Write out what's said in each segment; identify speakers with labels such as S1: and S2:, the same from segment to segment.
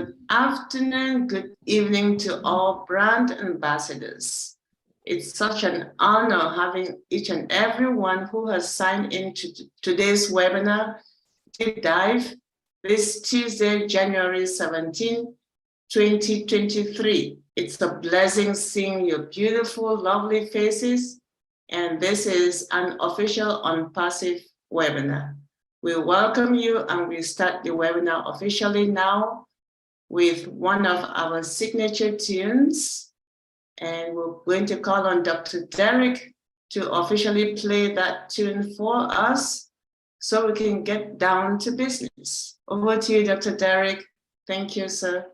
S1: Good afternoon, good evening to all brand ambassadors. It's such an honor having each and every one who has signed into today's webinar, Deep Dive, this Tuesday, January 17, 2023. It's a blessing seeing your beautiful, lovely faces, and this is an official ONPASSIVE webinar. We welcome you and we start the webinar officially now with one of our signature tunes. And we're going to call on Dr. Derek to officially play that tune for us so we can get down to business. Over to you, Dr. Derek. Thank you, sir.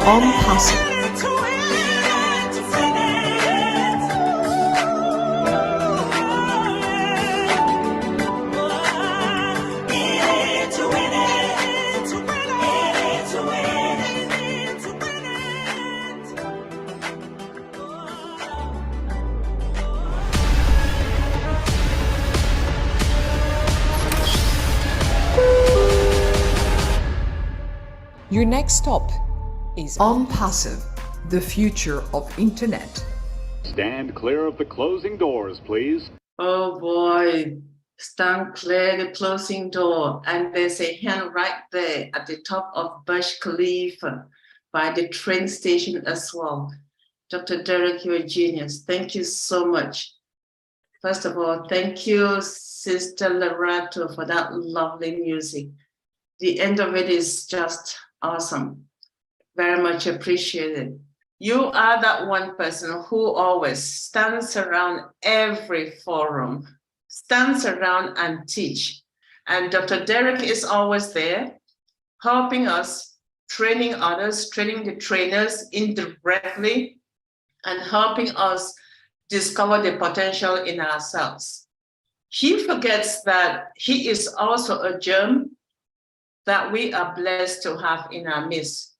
S2: ONPASSIVE. Your next stop is
S3: ONPASSIVE, the future of internet.
S4: Stand clear of the closing doors, please.
S1: Oh boy, stand clear the closing door. And there's a hand right there at the top of Burj Khalifa by the train station as well. Dr. Derek, you're a genius. Thank you so much. First of all, thank you, Sister Lerato, for that lovely music. The end of it is just awesome. Very much appreciated. You are that one person who always stands around every forum, stands around and teach. And Dr. Derek is always there, helping us, training others, training the trainers indirectly, and helping us discover the potential in ourselves. He forgets that he is also a germ that we are blessed to have in our midst.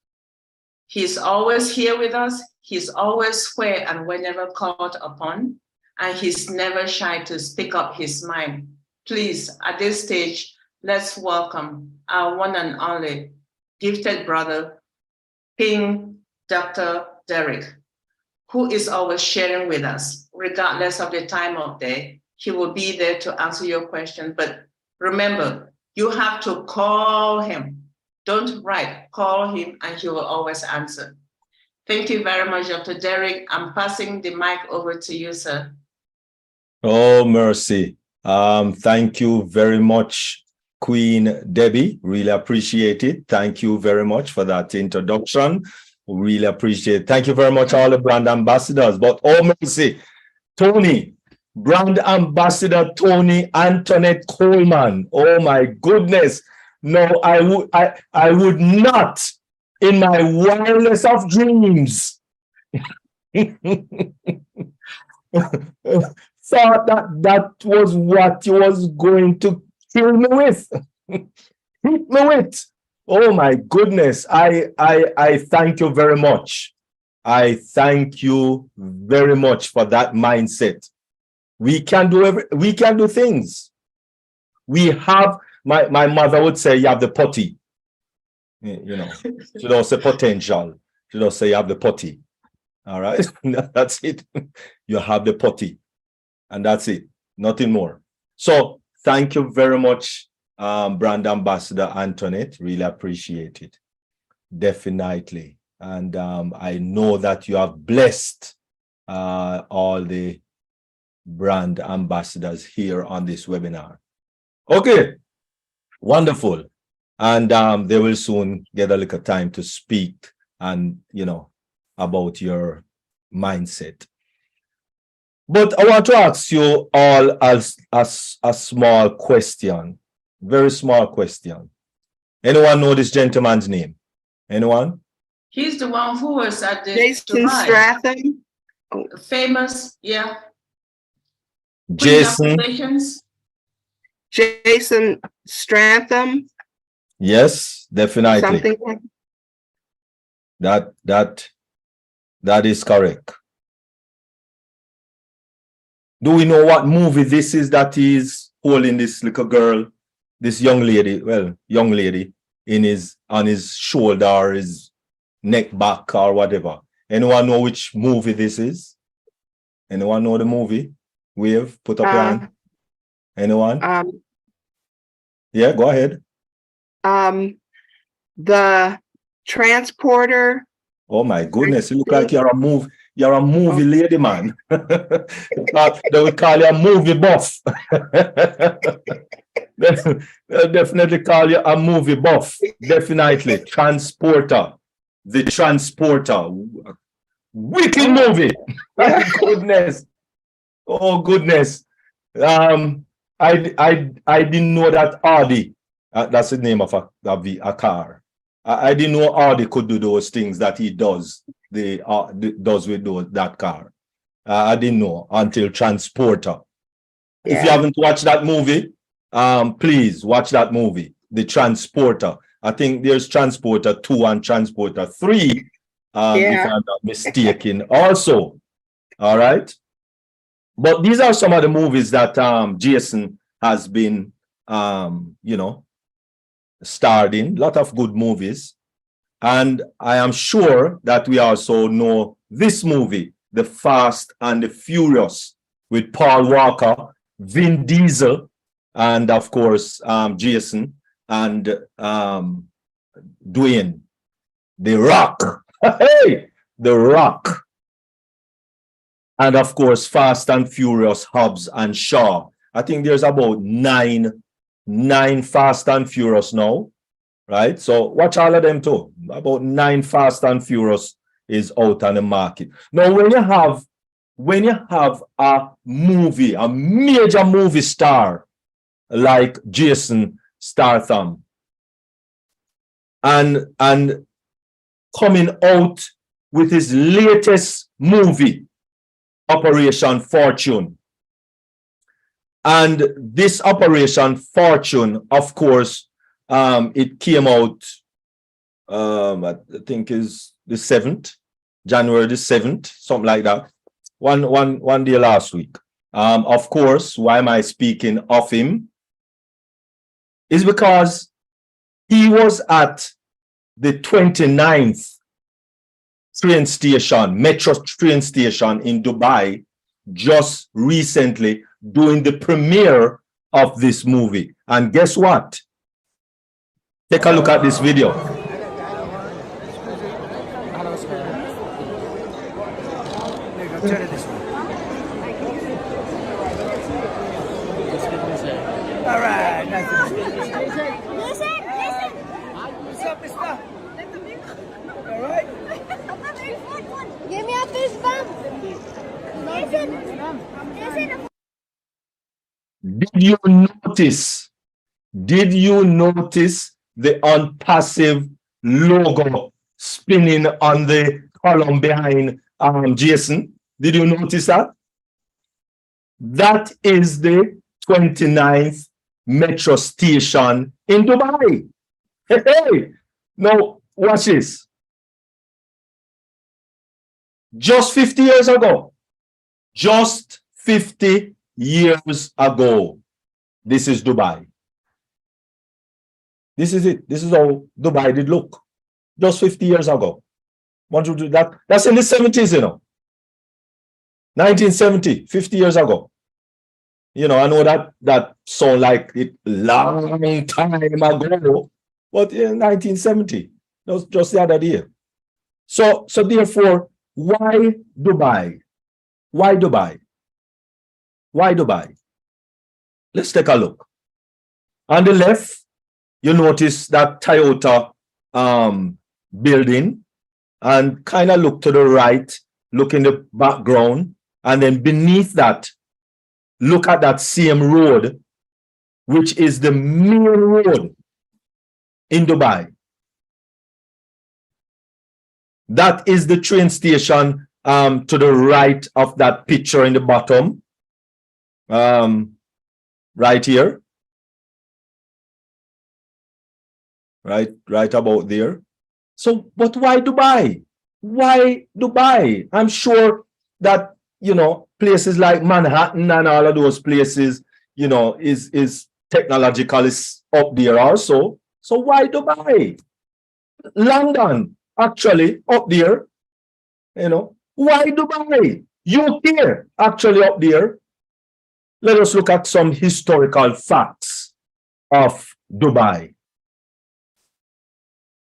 S1: He's always here with us. He's always where and whenever called upon, and he's never shy to speak up his mind. Please, at this stage, let's welcome our one and only gifted brother, King Dr. Derek, who is always sharing with us, regardless of the time of day. He will be there to answer your question. But remember, you have to call him. Don't write, call him, and he will always answer. Thank you very much, Dr. Derek. I'm passing the mic over to you, sir.
S5: Oh, mercy. Thank you very much, Queen Debbie. Really appreciate it. Thank you very much for that introduction. Really appreciate it. Thank you very much, all the brand ambassadors. But oh, mercy, Tony, brand ambassador Tony Antoinette Coleman. Oh, my goodness. No, I would not, in my wildest of dreams, thought that was what he was going to kill me with. Hit me with. Oh my goodness. I thank you very much. I thank you very much for that mindset. We can do things. We have, my mother would say, you have the potty. You know, she don't say potential. She don't say you have the potty. All right. That's it. You have the potty. And that's it. Nothing more. So thank you very much, brand ambassador Antoinette. Really appreciate it. Definitely. And I know that you have blessed all the brand ambassadors here on this webinar. Okay. Wonderful. And they will soon get a little time to speak and, you know, about your mindset. But I want to ask you all as a small question, very small question. Anyone know this gentleman's name? Anyone?
S1: He's the one who was at the
S6: Jason Stratham.
S1: Famous, yeah.
S5: Jason.
S6: Jason Stratham.
S5: Yes, definitely.
S6: Something like
S5: that is correct. Do we know what movie this is that is holding this little girl, this young lady, on his shoulder or his neck back or whatever? Anyone know which movie this is? Anyone know the movie? Wave, put up your hand. Anyone? Yeah, go ahead.
S6: The Transporter.
S5: Oh my goodness, you look like you're a movie lady, man. They would call you a movie buff. They'll definitely call you a movie buff. Definitely. Transporter. The Transporter. Wicked movie. My goodness. Oh goodness. I didn't know that Audi, that's the name of a car. I didn't know Audi could do those things that he does. Does with that car. I didn't know until Transporter. Yeah. If you haven't watched that movie, please watch that movie, The Transporter. I think there's Transporter 2 and Transporter 3, if I'm not mistaken. Also, all right. But these are some of the movies that Jason has been, you know, starred in. A lot of good movies. And I am sure that we also know this movie, The Fast and the Furious, with Paul Walker, Vin Diesel, and of course, Jason and Dwayne, The Rock. Hey, The Rock. And of course, Fast and Furious, Hobbs and Shaw. I think there's about nine Fast and Furious now, right? So watch all of them too. About 9 Fast and Furious is out on the market. Now, when you have a movie, a major movie star like Jason Statham, and coming out with his latest movie, Operation Fortune. And this Operation Fortune, of course, it came out, I think is the 7th, January the 7th, something like that. One day last week. Of course, why am I speaking of him? Is because he was at the 29th train station, metro train station in Dubai just recently doing the premiere of this movie. And guess what? Take a look at this video.
S7: All right, nice to meet you. Listen. What's up, mister? All right?
S8: Give me a fist bump. Listen.
S5: Did you notice the ONPASSIVE logo spinning on the column behind Jason? Did you notice that? That is the 29th metro station in Dubai. Hey. Now, watch this. Just 50 years ago, just 50 years ago, this is Dubai. This is it. This is how Dubai did look. Just 50 years ago. Want you to do that? That's in the 70s, you know. 1970, 50 years ago. You know, I know that sound like it long time ago, but in 1970, that was just the other day. So therefore, why Dubai? Why Dubai? Why Dubai? Let's take a look. On the left, you notice that Toyota building, and kind of look to the right, look in the background, and then beneath that, look at that same road, which is the main road in Dubai. That is the train station to the right of that picture in the bottom. Right here. Right about there. So, but why Dubai? Why Dubai? I'm sure that, you know, places like Manhattan and all of those places, you know, is technologically up there also. So why Dubai? London, actually, up there. You know, why Dubai? UK, actually up there. Let us look at some historical facts of Dubai.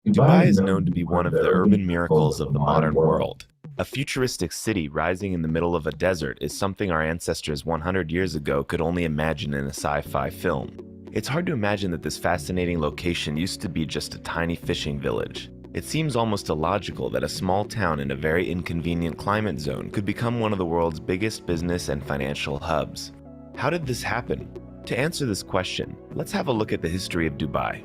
S9: Dubai is known to be one of the urban miracles of the modern world. A futuristic city rising in the middle of a desert is something our ancestors 100 years ago could only imagine in a sci-fi film. It's hard to imagine that this fascinating location used to be just a tiny fishing village. It seems almost illogical that a small town in a very inconvenient climate zone could become one of the world's biggest business and financial hubs. How did this happen? To answer this question, let's have a look at the history of Dubai.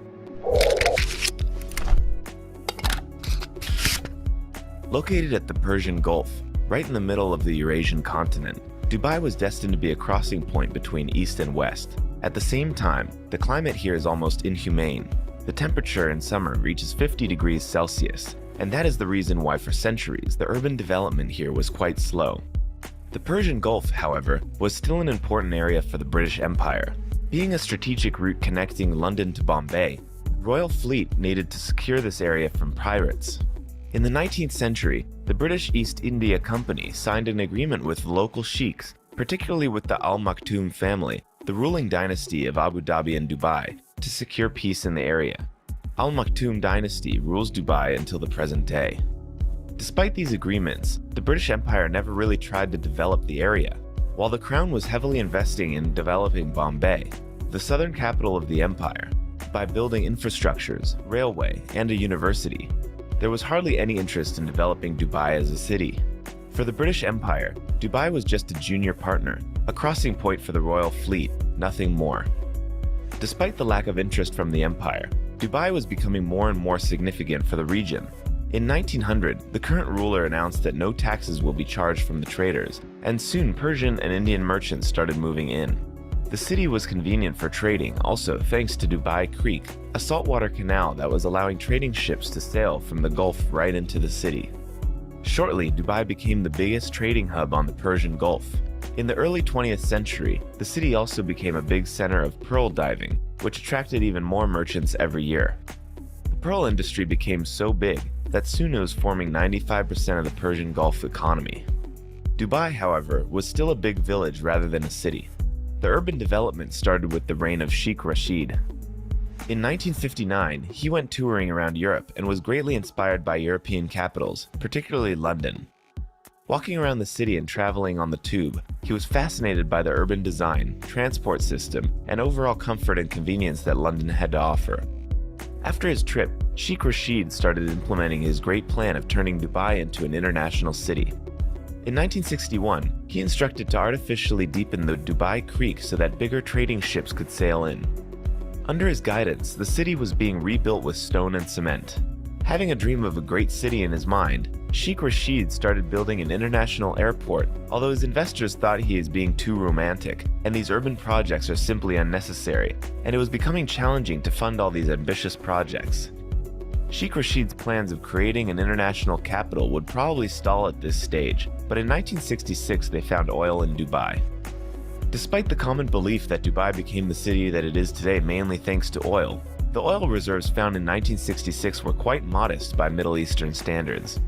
S9: Located at the Persian Gulf, right in the middle of the Eurasian continent, Dubai was destined to be a crossing point between East and West. At the same time, the climate here is almost inhumane. The temperature in summer reaches 50 degrees Celsius, and that is the reason why for centuries the urban development here was quite slow. The Persian Gulf, however, was still an important area for the British Empire. Being a strategic route connecting London to Bombay, royal fleet needed to secure this area from pirates. In the 19th century, the British East India Company signed an agreement with local sheikhs, particularly with the Al Maktoum family, the ruling dynasty of Abu Dhabi and Dubai, to secure peace in the area. Al Maktoum dynasty rules Dubai until the present day. Despite these agreements, the British Empire never really tried to develop the area. While the Crown was heavily investing in developing Bombay, the southern capital of the empire, by building infrastructures, railway, and a university, there was hardly any interest in developing Dubai as a city. For the British Empire, Dubai was just a junior partner, a crossing point for the royal fleet, nothing more. Despite the lack of interest from the empire, Dubai was becoming more and more significant for the region. In 1900, the current ruler announced that no taxes will be charged from the traders, and soon Persian and Indian merchants started moving in. The city was convenient for trading, also thanks to Dubai Creek, a saltwater canal that was allowing trading ships to sail from the Gulf right into the city. Shortly, Dubai became the biggest trading hub on the Persian Gulf. In the early 20th century, the city also became a big center of pearl diving, which attracted even more merchants every year. The pearl industry became so big that soon it was forming 95% of the Persian Gulf economy. Dubai, however, was still a big village rather than a city. The urban development started with the reign of Sheikh Rashid. In 1959, he went touring around Europe and was greatly inspired by European capitals, particularly London. Walking around the city and traveling on the tube, he was fascinated by the urban design, transport system, and overall comfort and convenience that London had to offer. After his trip, Sheikh Rashid started implementing his great plan of turning Dubai into an international city. In 1961, he instructed to artificially deepen the Dubai Creek so that bigger trading ships could sail in. Under his guidance, the city was being rebuilt with stone and cement. Having a dream of a great city in his mind, Sheikh Rashid started building an international airport, although his investors thought he is being too romantic, and these urban projects are simply unnecessary, and it was becoming challenging to fund all these ambitious projects. Sheikh Rashid's plans of creating an international capital would probably stall at this stage, but in 1966 they found oil in Dubai. Despite the common belief that Dubai became the city that it is today mainly thanks to oil, the oil reserves found in 1966 were quite modest by Middle Eastern standards.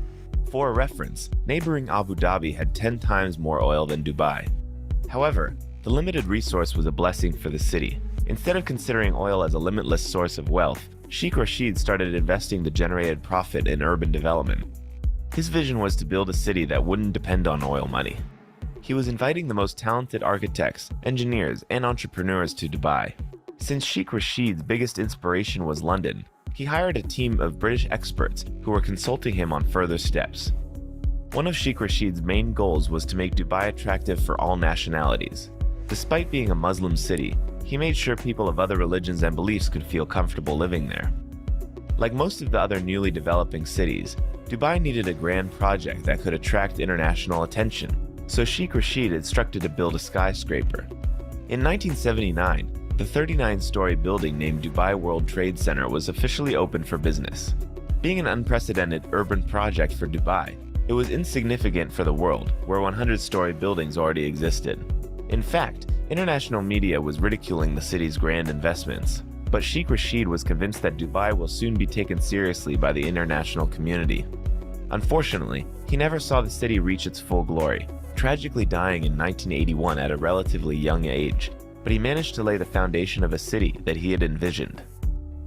S9: For a reference, neighboring Abu Dhabi had 10 times more oil than Dubai. However, the limited resource was a blessing for the city. Instead of considering oil as a limitless source of wealth, Sheikh Rashid started investing the generated profit in urban development. His vision was to build a city that wouldn't depend on oil money. He was inviting the most talented architects, engineers, and entrepreneurs to Dubai. Since Sheikh Rashid's biggest inspiration was London, he hired a team of British experts who were consulting him on further steps. One of Sheikh Rashid's main goals was to make Dubai attractive for all nationalities. Despite being a Muslim city, he made sure people of other religions and beliefs could feel comfortable living there. Like most of the other newly developing cities, Dubai needed a grand project that could attract international attention, so Sheikh Rashid instructed to build a skyscraper. In 1979, the 39-story building named Dubai World Trade Center was officially opened for business. Being an unprecedented urban project for Dubai, it was insignificant for the world, where 100-story buildings already existed. In fact, international media was ridiculing the city's grand investments, but Sheikh Rashid was convinced that Dubai will soon be taken seriously by the international community. Unfortunately, he never saw the city reach its full glory, tragically dying in 1981 at a relatively young age, but he managed to lay the foundation of a city that he had envisioned.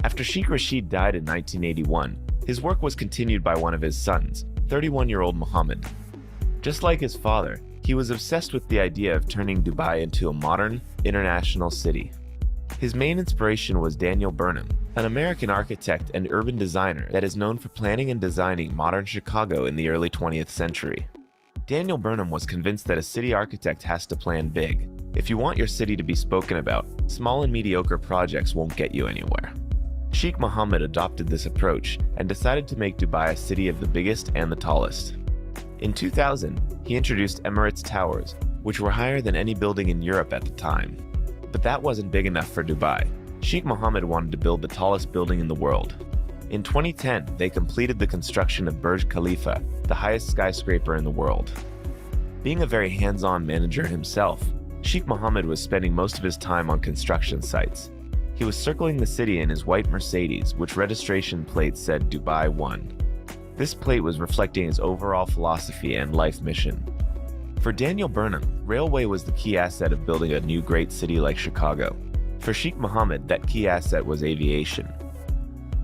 S9: After Sheikh Rashid died in 1981, his work was continued by one of his sons, 31-year-old Mohammed. Just like his father, he was obsessed with the idea of turning Dubai into a modern, international city. His main inspiration was Daniel Burnham, an American architect and urban designer that is known for planning and designing modern Chicago in the early 20th century. Daniel Burnham was convinced that a city architect has to plan big. If you want your city to be spoken about, small and mediocre projects won't get you anywhere. Sheikh Mohammed adopted this approach and decided to make Dubai a city of the biggest and the tallest. In 2000, he introduced Emirates Towers, which were higher than any building in Europe at the time. But that wasn't big enough for Dubai. Sheikh Mohammed wanted to build the tallest building in the world. In 2010, they completed the construction of Burj Khalifa, the highest skyscraper in the world. Being a very hands-on manager himself, Sheikh Mohammed was spending most of his time on construction sites. He was circling the city in his white Mercedes, which registration plate said Dubai 1. This plate was reflecting his overall philosophy and life mission. For Daniel Burnham, railway was the key asset of building a new great city like Chicago. For Sheikh Mohammed, that key asset was aviation.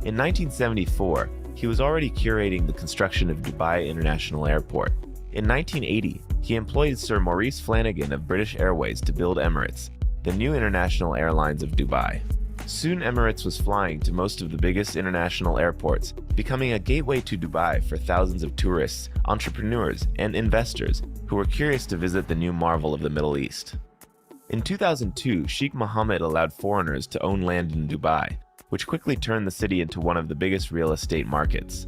S9: In 1974, he was already curating the construction of Dubai International Airport. In 1980, he employed Sir Maurice Flanagan of British Airways to build Emirates, the new international airlines of Dubai. Soon Emirates was flying to most of the biggest international airports, becoming a gateway to Dubai for thousands of tourists, entrepreneurs, and investors who were curious to visit the new marvel of the Middle East. In 2002, Sheikh Mohammed allowed foreigners to own land in Dubai, which quickly turned the city into one of the biggest real estate markets.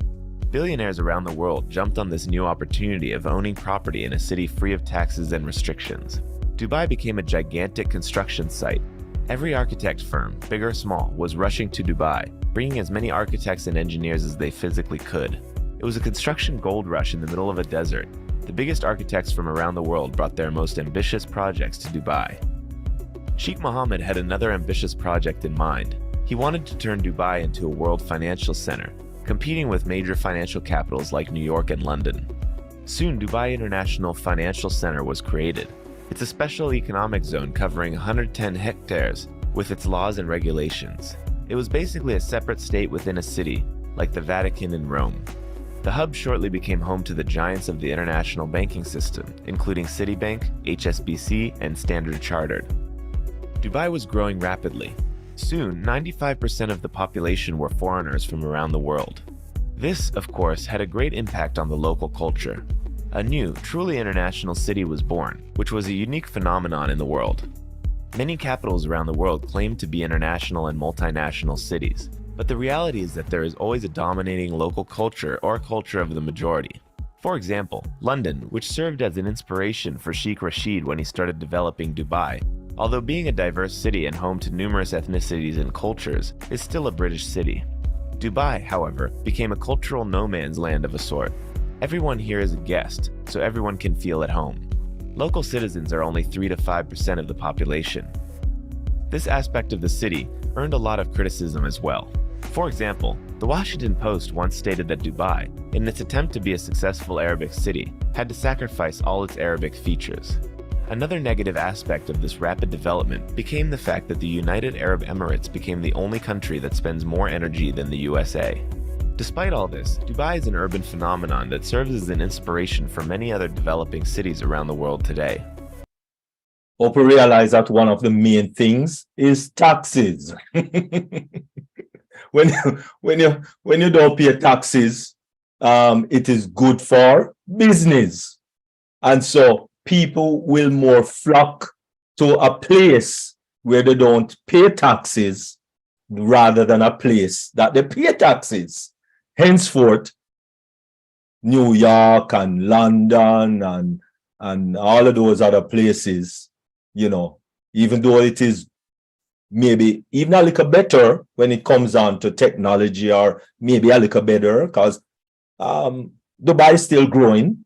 S9: Billionaires around the world jumped on this new opportunity of owning property in a city free of taxes and restrictions. Dubai became a gigantic construction site. Every architect firm, big or small, was rushing to Dubai, bringing as many architects and engineers as they physically could. It was a construction gold rush in the middle of a desert. The biggest architects from around the world brought their most ambitious projects to Dubai. Sheikh Mohammed had another ambitious project in mind. He wanted to turn Dubai into a world financial center, competing with major financial capitals like New York and London. Soon, Dubai International Financial Center was created. It's a special economic zone covering 110 hectares with its laws and regulations. It was basically a separate state within a city, like the Vatican in Rome. The hub shortly became home to the giants of the international banking system, including Citibank, HSBC, and Standard Chartered. Dubai was growing rapidly. Soon, 95% of the population were foreigners from around the world. This, of course, had a great impact on the local culture. A new, truly international city was born, which was a unique phenomenon in the world. Many capitals around the world claim to be international and multinational cities, but the reality is that there is always a dominating local culture or culture of the majority. For example, London, which served as an inspiration for Sheikh Rashid when he started developing Dubai, although being a diverse city and home to numerous ethnicities and cultures, is still a British city. Dubai, however, became a cultural no man's land of a sort. Everyone here is a guest, so everyone can feel at home. Local citizens are only 3 to 5% of the population. This aspect of the city earned a lot of criticism as well. For example, the Washington Post once stated that Dubai, in its attempt to be a successful Arabic city, had to sacrifice all its Arabic features. Another negative aspect of this rapid development became the fact that the United Arab Emirates became the only country that spends more energy than the USA. Despite all this, Dubai is an urban phenomenon that serves as an inspiration for many other developing cities around the world today.
S5: Hope you realize that one of the main things is taxes. when you don't pay taxes, it is good for business. And so people will more flock to a place where they don't pay taxes rather than a place that they pay taxes. Henceforth, New York and London and all of those other places, you know, even though it is maybe even a little better when it comes on to technology, or maybe a little better because Dubai is still growing.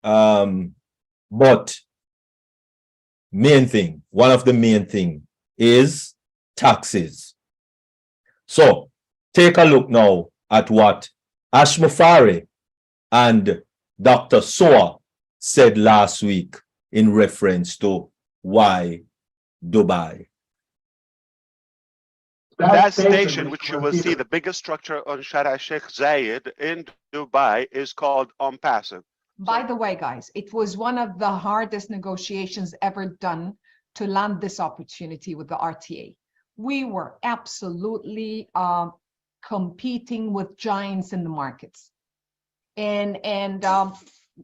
S5: But one of the main thing is taxes. So take a look now at what Ash Mufari and Dr. Soa said last week in reference to why Dubai.
S10: That station, which you will see the biggest structure on Shara Sheikh Zayed in Dubai, is called ONPASSIVE.
S2: By the way, guys, it was one of the hardest negotiations ever done to land this opportunity with the RTA. We were absolutely competing with giants in the markets. And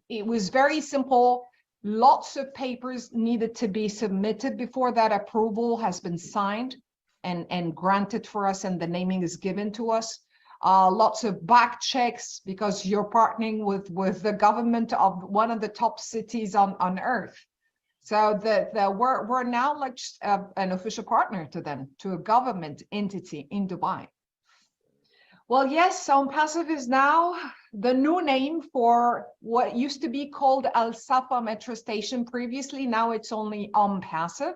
S2: it was very simple. Lots of papers needed to be submitted before that approval has been signed and granted for us, and the naming is given to us. Lots of back checks because you're partnering with the government of one of the top cities on earth. So we're now like an official partner to them, to a government entity in Dubai. Well, yes, ONPASSIVE is now the new name for what used to be called Al Safa Metro Station previously. Now it's only ONPASSIVE.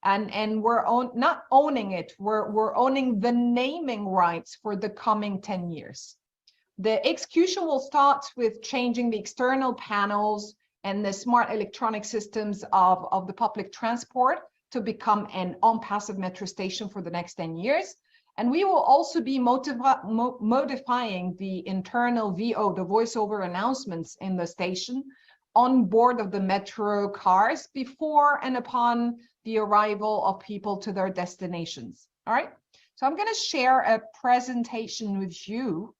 S2: And we're not owning it, we're owning the naming rights for the coming 10 years. The execution will start with changing the external panels and the smart electronic systems of the public transport to become an ONPASSIVE metro station for the next 10 years. And we will also be modifying the internal VO, the voice over announcements in the station, on board of the metro cars before and upon the arrival of people to their destinations. All right, so I'm going to share a presentation with you.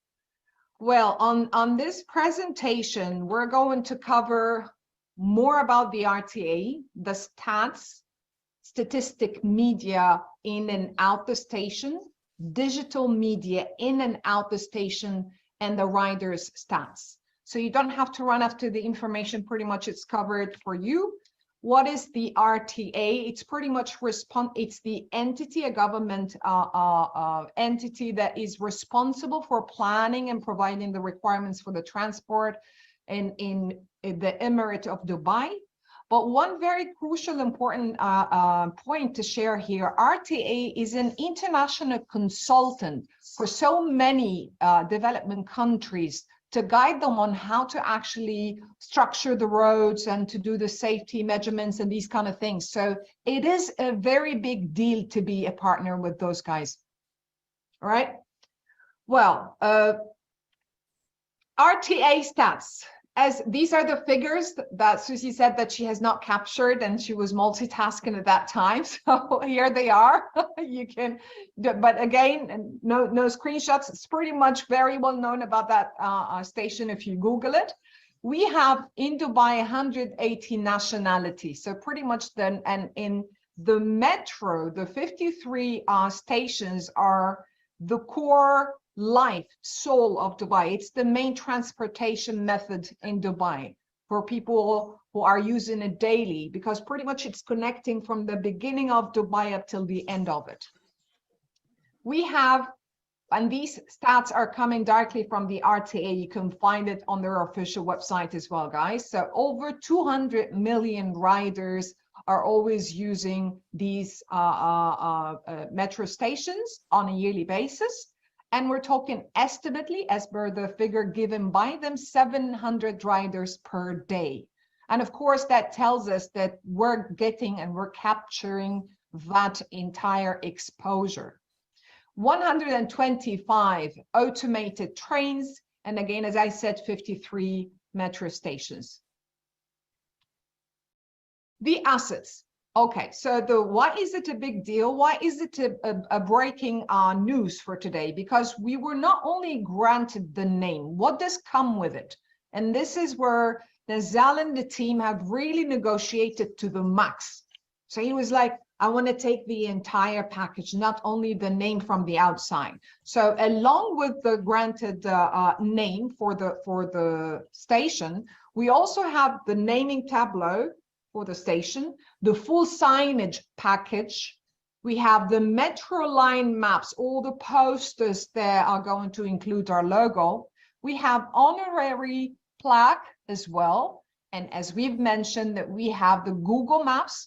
S2: Well, on this presentation, we're going to cover more about the RTA, the stats, statistic media in and out the station, digital media in and out the station, and the riders' stats. So you don't have to run after the information, pretty much it's covered for you. What is the RTA? It's pretty much it's the entity, a government entity that is responsible for planning and providing the requirements for the transport in the Emirate of Dubai. But one very crucial, important point to share here, RTA is an international consultant for so many development countries to guide them on how to actually structure the roads and to do the safety measurements and these kind of things. So it is a very big deal to be a partner with those guys. All right. Well, RTA stats. As these are the figures that Susie said that she has not captured and she was multitasking at that time. So here they are. You can, but again, no screenshots. It's pretty much very well known about that station if you Google it. We have in Dubai 180 nationalities. So pretty much then, and in the metro, the 53 stations are the core life, soul of Dubai. It's the main transportation method in Dubai for people who are using it daily, because pretty much it's connecting from the beginning of Dubai up till the end of it. We have, and these stats are coming directly from the RTA. You can find it on their official website as well, guys. So over 200 million riders are always using these metro stations on a yearly basis. And we're talking estimately, as per the figure given by them, 700 riders per day. And of course, that tells us that we're getting and we're capturing that entire exposure. 125 automated trains. And again, as I said, 53 metro stations. The assets. Okay, so why is it a big deal? Why is it a breaking news for today? Because we were not only granted the name, what does come with it? And this is where Nazal and the team have really negotiated to the max. So he was like, I want to take the entire package, not only the name from the outside. So along with the granted name for the station, we also have the naming tableau for the station, the full signage package. We have the metro line maps, all the posters there are going to include our logo. We have honorary plaque as well. And as we've mentioned, that we have the Google Maps.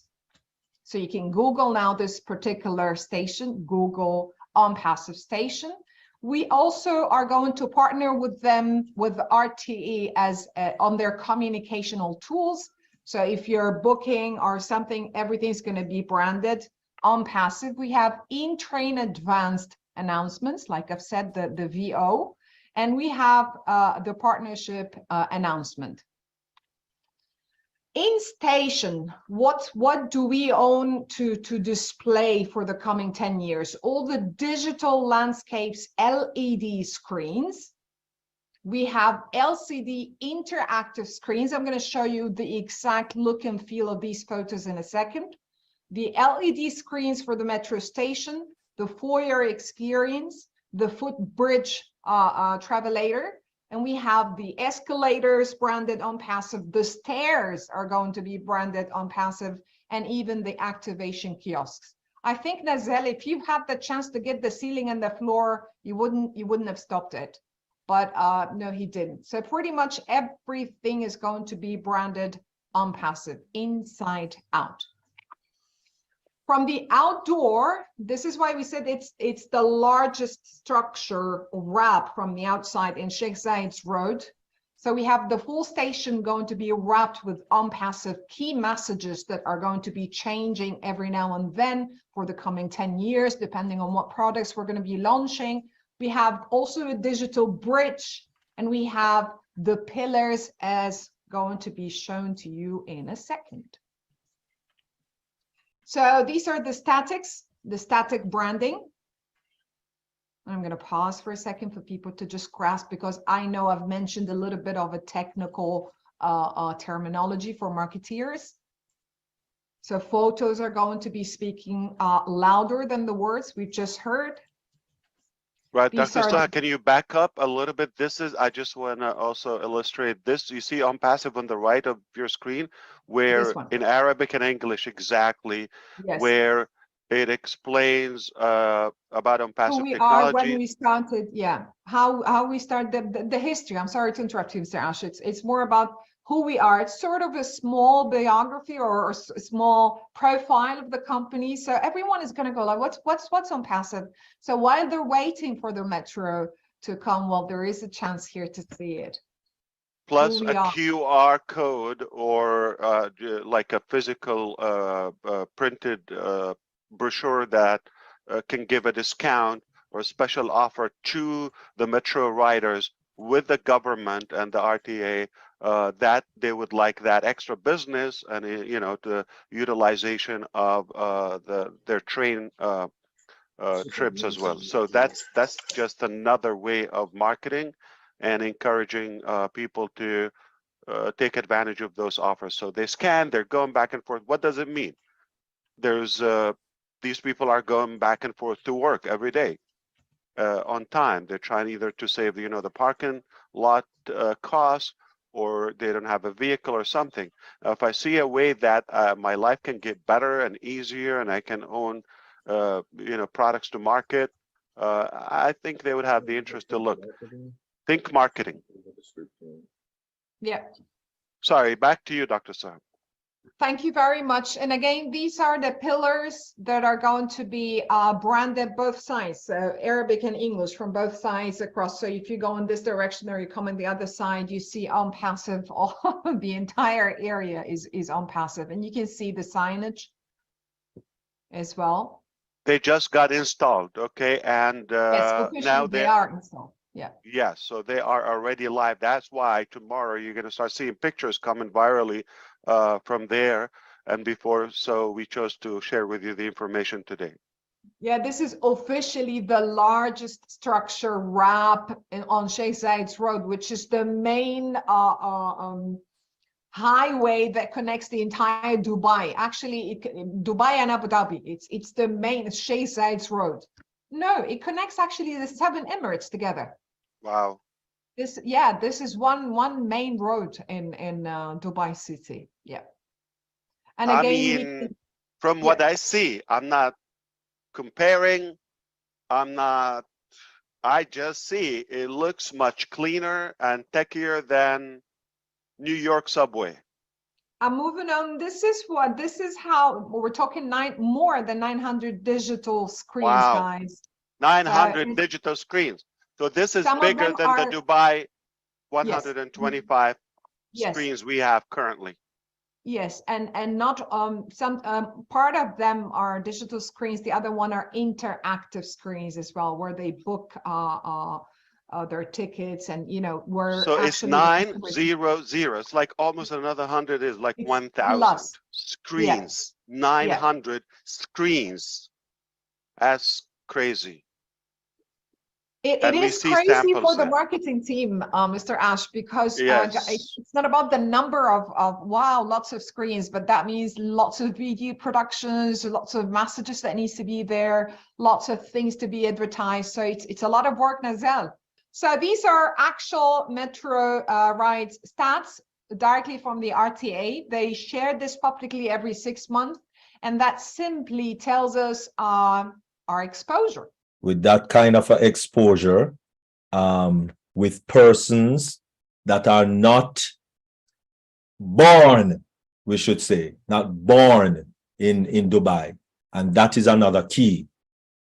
S2: So you can Google now this particular station, Google ONPASSIVE station. We also are going to partner with them, with RTE as on their communicational tools. So if you're booking or something, everything's going to be branded ONPASSIVE. We have in-train advanced announcements, like I've said, the VO, and we have the partnership announcement. In station, what do we own to display for the coming 10 years? All the digital landscapes, LED screens. We have LCD interactive screens. I'm going to show you the exact look and feel of these photos in a second. The LED screens for the metro station, the foyer experience, the footbridge travelator, and we have the escalators branded ONPASSIVE. The stairs are going to be branded ONPASSIVE, and even the activation kiosks. I think, Nazal, if you had the chance to get the ceiling and the floor, you wouldn't have stopped it. But no, he didn't. So pretty much everything is going to be branded ONPASSIVE, inside out. From the outdoor, this is why we said it's the largest structure wrap from the outside in Sheikh Zayed's Road. So we have the full station going to be wrapped with ONPASSIVE key messages that are going to be changing every now and then for the coming 10 years, depending on what products we're going to be launching. We have also a digital bridge, and we have the pillars as going to be shown to you in a second. So these are the statics, the static branding. I'm going to pause for a second for people to just grasp, because I know I've mentioned a little bit of a technical terminology for marketeers. So photos are going to be speaking louder than the words we've just heard.
S10: Right,
S2: These
S10: Dr.
S2: are
S10: Saha, can you back up a little bit? This is, I just want to also illustrate this. You see ONPASSIVE on the right of your screen, where
S2: This one.
S10: in Arabic and English exactly,
S2: Yes.
S10: where it explains about
S2: Who
S10: ONPASSIVE
S2: we are when
S10: technology.
S2: we started, yeah. How we start the history. I'm sorry to interrupt you, Mr. Ash. It's more about who we are. It's sort of a small biography or a small profile of the company. So everyone is going to go like, what's ONPASSIVE? So while they're waiting for the metro to come, well, there is a chance here to see it.
S10: Plus
S2: Who
S10: a
S2: we are.
S10: QR code or like a physical printed brochure that can give a discount or a special offer to the metro riders with the government and the RTA that they would like that extra business and you know the utilization of their train trips as well. So that's just another way of marketing and encouraging people to take advantage of those offers. So they scan, they're going back and forth. What does it mean? There's these people are going back and forth to work every day on time. They're trying either to save, you know, the parking lot costs, or they don't have a vehicle or something. If I see a way that my life can get better and easier, and I can own, you know, products to market, I think they would have the interest to look. Think marketing.
S2: Yeah.
S10: Sorry, back to you, Dr. Saab.
S2: Thank you very much. And again, these are the pillars that are going to be branded both sides, so Arabic and English from both sides across. So if you go in this direction or you come on the other side, you see ONPASSIVE. All the entire area is ONPASSIVE, and you can see the signage as well.
S10: They just got installed, okay, and
S2: Yes, officially
S10: now
S2: they are installed. Yeah.
S10: Yes, so they are already live. That's why tomorrow you're going to start seeing pictures coming virally from there and before. So we chose to share with you the information today.
S2: Yeah, this is officially the largest structure wrap on Sheikh Zayed's Road, which is the main highway that connects the entire Dubai. Actually, Dubai and Abu Dhabi. It's the main Sheikh Zayed's Road. No, it connects actually the 7 Emirates together.
S10: Wow.
S2: This is one main road in Dubai city. Yeah. And
S10: I
S2: again,
S10: mean, from what I see, I'm not comparing. I just see it looks much cleaner and techier than New York subway.
S2: I'm moving on. This is how we're talking more than 900 digital screens,
S10: Wow.
S2: guys.
S10: 900 digital screens. So this is
S2: some of
S10: bigger
S2: them
S10: than
S2: are-
S10: the Dubai 125
S2: Yes.
S10: screens we have currently.
S2: Yes, and not some part of them are digital screens. The other one are interactive screens as well, where they book their tickets, and you know where.
S10: So it's 900. It's like almost another 100 is like 1,000 screens.
S2: Yeah.
S10: 900 screens. That's crazy.
S2: It
S10: And we
S2: is
S10: see
S2: crazy for
S10: samples
S2: the
S10: there.
S2: marketing team, Mr. Ash, because
S10: Yes.
S2: it's not about the number of wow, lots of screens, but that means lots of video productions, lots of messages that needs to be there, lots of things to be advertised. So it's a lot of work as well. So these are actual metro rides stats directly from the RTA. They share this publicly every 6 months, and that simply tells us our exposure.
S5: With that kind of exposure, with persons that are not born, we should say, not born in Dubai, And that is another key.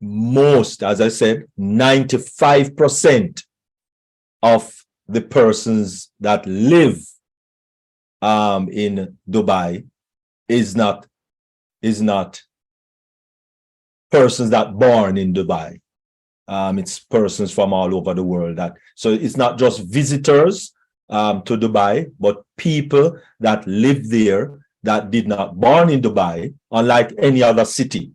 S5: Most, as I said, 95% of the persons that live in Dubai is not persons that born in Dubai. It's persons from all over the world. So it's not just visitors to Dubai, but people that live there that did not born in Dubai, unlike any other city.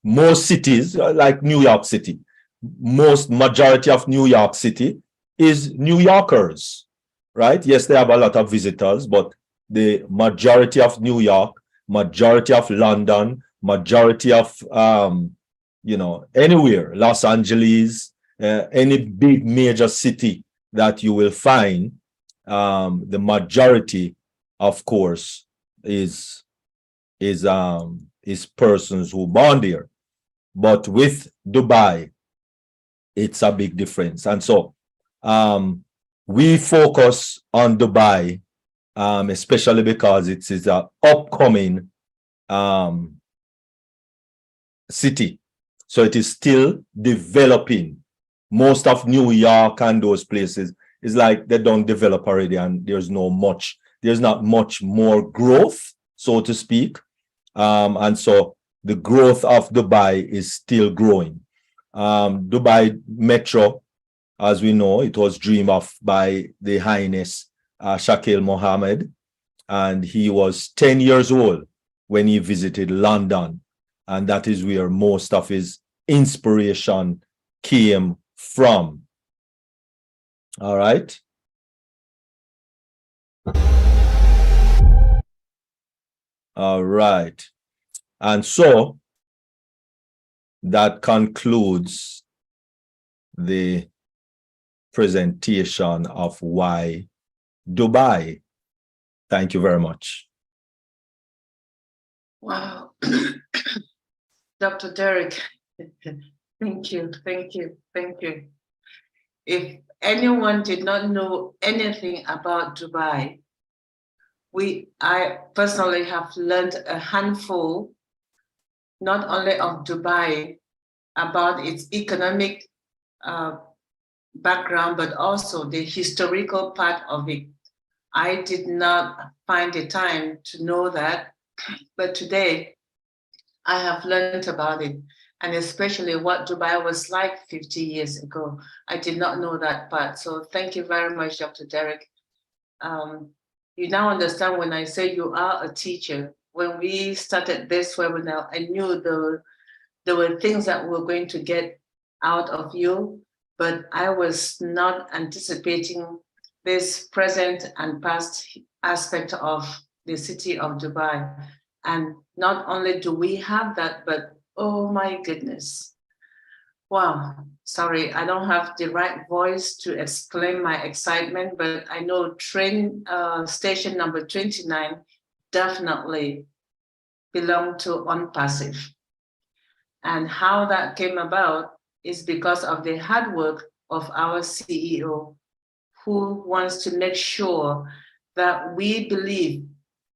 S5: Most cities, like New York City, majority of New York City is New Yorkers, right? Yes, they have a lot of visitors, but the majority of New York, majority of London, majority of anywhere, Los Angeles, any big major city that you will find, the majority, of course, is persons who born there. But with Dubai, it's a big difference. And so we focus on Dubai, especially because it is an upcoming city. So it is still developing. Most of New York and those places is like they don't develop already, and there's not much more growth, so to speak. And so the growth of Dubai is still growing. Dubai Metro, as we know, it was dreamed of by the Highness Shakil Mohammed, and he was 10 years old when he visited London, and that is where most of his inspiration came from. All right. All right. And so that concludes the presentation of why Dubai. Thank you very much.
S1: Wow. Dr. Derek, thank you. If anyone did not know anything about Dubai, I personally have learned a handful, not only of Dubai, about its economic background, but also the historical part of it. I did not find the time to know that, but today I have learned about it, and especially what Dubai was like 50 years ago. I did not know that part. So thank you very much, Dr. Derek. You now understand when I say you are a teacher. When we started this webinar, I knew there were things that we're going to get out of you, but I was not anticipating this present and past aspect of the city of Dubai. And not only do we have that, but oh my goodness. Wow, sorry, I don't have the right voice to explain my excitement, but I know train station number 29 definitely belonged to ONPASSIVE. And how that came about is because of the hard work of our CEO, who wants to make sure that we believe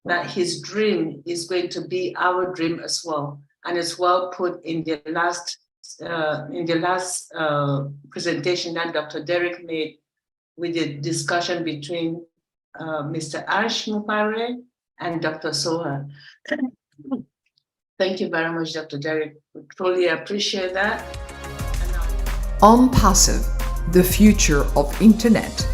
S1: that his dream is going to be our dream as well. And it's well put in the last presentation that Dr. Derek made with the discussion between Mr. Ash Mupare and Dr. Soha. Thank you very much, Dr. Derek. We truly appreciate that.
S3: ONPASSIVE, the future of internet.